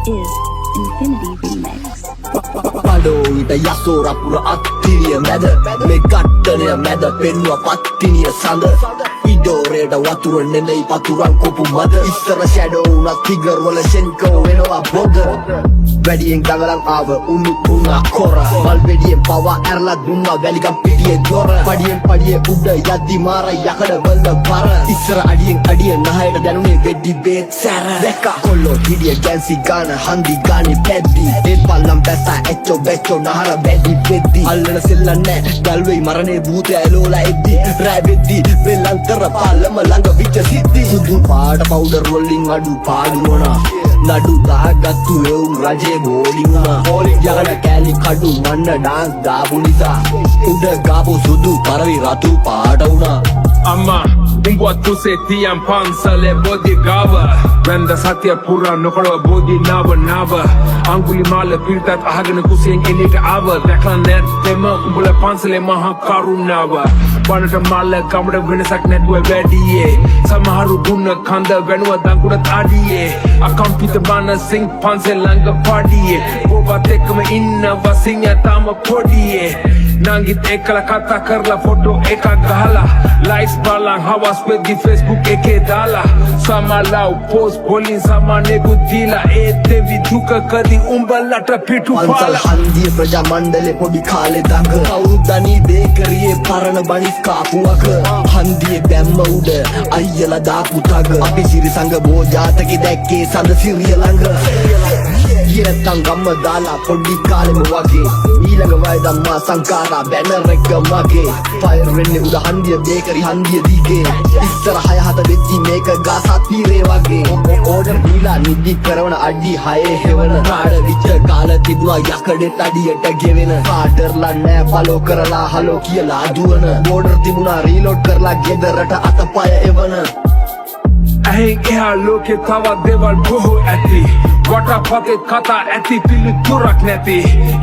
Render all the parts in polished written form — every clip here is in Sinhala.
is Infinity Remix. Padoita yasora pura attiriya meda me kattaniya meda pennuwa pattiniya sanda idoreda watura nenei paturan kopu mada issara shadow una figure wala senko wenawa boda වැඩියෙන් දඟලන් ආව උණු තුනා කොර මල් වෙඩියෙන් පවා ඇරලා දුන්නා වැලිකම් පිටියේ දොර පඩියෙන් පඩියේ උඩ යද්දි මාර යකඩ වල බර ඉස්සර අඩියෙන් අඩිය නහයට දැනුනේ වෙඩි බේත් සැර දැක්කා කොල්ලෝ හිඩිය ගැන්සි ගාන හන්දි ගානේ පැද්දි ඒ පල්ලම් බැස්සා එච්චෝ බෙච්චෝ නහර බැඩි වෙද්දි අල්ලන සෙල්ලන්නේ ගල්වෙයි මරණේ භූතය ඇලෝලා එද්දි රෑ වෙද්දි වෙලන්තර පාලම ළඟ විච සිද්දි සුදු පාට පවුඩර් වලින් අඩු පාඩු නොනා නඩු දාගත්තු එවුන් රජේ බෝලිංවා යකඩ කෑලි කඩු මන්න ඩාන්ස් දාපු නිසා උඩ ගාපු සුදු කරවි රතු පාට වුණා Amma, umbo tuse tiam pansale body gava Venda satya pura nokalo body nava Anguli mala pirtat ahagana kuseng enita ava Daklan net tema umbula pansale maha karunava Banata mala kamada venasak netwa vediye Samaharu guna kanda venua danguda tadiye Akampita bana sing pansale langa pardiye Boba tekama inna vasinya tama podiye Nangit ekala kata karla photo eka gahala Likes balang hawas pedi Facebook eke dala Sama lau post bolin sama negu dila Devi duka kadi umbalata pitu පන්සල් pala හන්දිය ප්‍රජා මණ්ඩලේ පොඩි කාලේ දඟ කවුරුදනි බේකරියේ පරණ බනිස් කාපුවක හන්දියේ බැම්ම උඩ අයියලා දාපු තග අපි සිරි සංග බෝ ජාතකේ දැක්කේ සඳ සිරිය ළඟ ඊරත්තන් ගම්ම දාලා පොඩි කාලෙම වගේ ඊළඟ වය ධම්මා සංකාරා බැනර් එක මගේ ෆයර් වෙන්නේ උඩ හන්දිය බේකරි හන්දිය දීගේ ඉස්සර 6-7 වෙච්චි මේක ගාසා තීරේ වගේ ඕඩර් දීලා නිදි කරවන අඩි 6 හෙවන කාඩ විච කාල තිබුණා යකඩෙත් අඩියට ගෙවෙන කාඩර්ලා නෑ ෆලෝ කරලා හලෝ කියලා දුවන බෝඩර් තිබුණා රීලෝඩ් කරලා ගෙදරට අතපය එවන Ahin eha loke tawa deval boho ati Wata pate kata ati pilu turak neti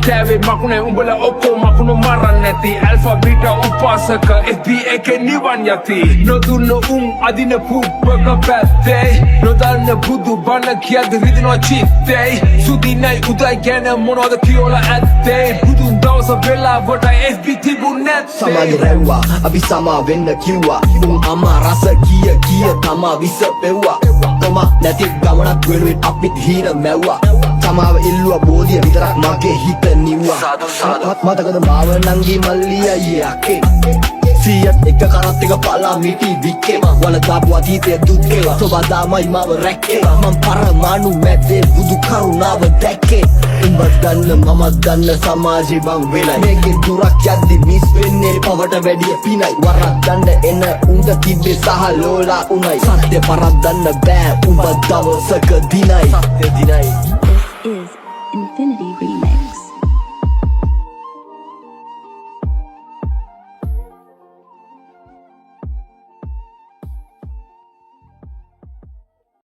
Keve makune umbala oppo makuno maran neti Alpha beta upasaka FB eke niwan yati No dunno adina pupaga pette No dalne budu bana kiad ridino chitte Sudi nai udai gana mono da kiola atte Budun dawsa vela vata FB tibu nette සමාගේ රැව්වා අපි සමා වෙන්න කිව්වා උන් අමා රස කිය තමා විස පෙව්වා තොමා නැති ගමනක් වෙනුවෙන් අපිත් හීන මැව්වා සමාව ඉල්ලුවා බෝධිය විතරක් මගේ හිත නිව්වා මතකද මාව නංගි මල්ලි අයියාගේ සියත් එක කරත් එක පලා මිටි වික්කේම වල දාපු අතීතය දුක්කේවා සොබදාමයි මාව රැක්කේවා මං පරමාණු මැද්දේ බුදු කරුණාව දැක්කේ උඹ දන්න මම දන්න සමාජේ බං වෙලයි මේකේ දුරක් යද්දි මිස් වෙන්නේ පවට වැඩිය පිනයි වරක් දන්න එන උඹ තිබ්බේ සහ ලෝලා උණයි සත්‍ය පරද්දන්න බෑ උඹ දවසක දිනයි සත්‍ය දිනයි